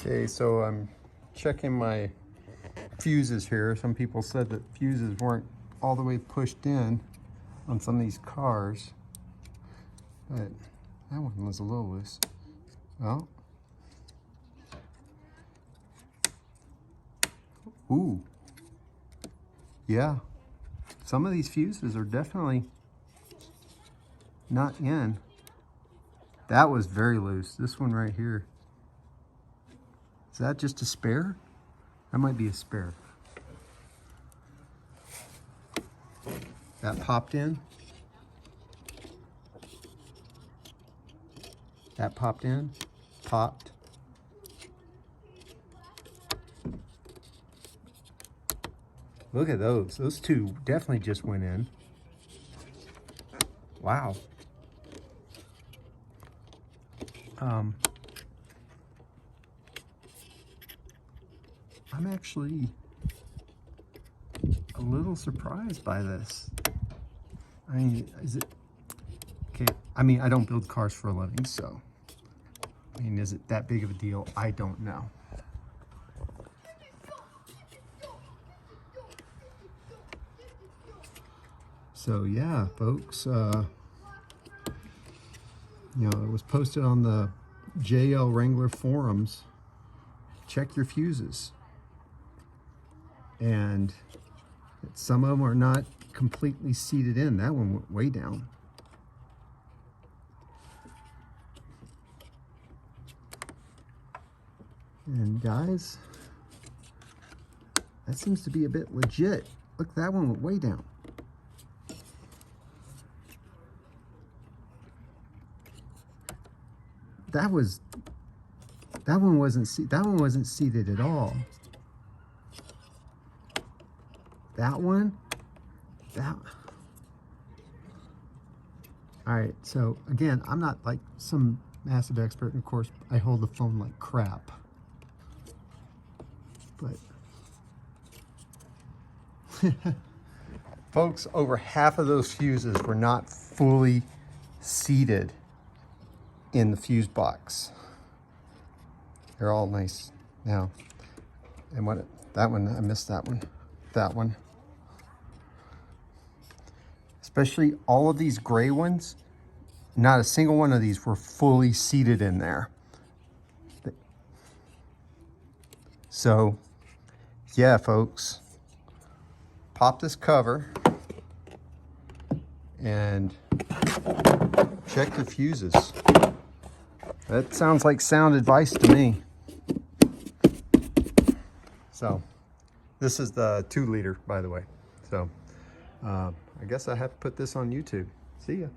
Okay, so I'm checking my fuses here. Some people said that fuses weren't all the way pushed in on some of these cars, but that one was a little loose. Well, ooh, yeah, some of these fuses are definitely not in. That was very loose. This one right here. Is that just a spare? That might be a spare. That popped in. That popped in. Popped. Look at those. Those two definitely just went in. Wow. I'm actually a little surprised by this. I mean, is it okay? I mean, I don't build cars for a living, so I mean, is it that big of a deal? I don't know. So yeah, folks, you know, it was posted on the JL Wrangler forums. Check your fuses. And some of them are not completely seated in. That one went way down. And guys, that seems to be a bit legit. Look, that one went way down. That one wasn't seated at all. That one, all right, so again, I'm not like some massive expert, and of course I hold the phone like crap, but folks, over half of those fuses were not fully seated in the fuse box. They're all nice now. And that one, I missed that one. That one. Especially all of these gray ones, not a single one of these were fully seated in there. So, yeah, folks, pop this cover and check your fuses. That sounds like sound advice to me. So, this is the 2-liter, by the way. So, I guess I have to put this on YouTube. See ya.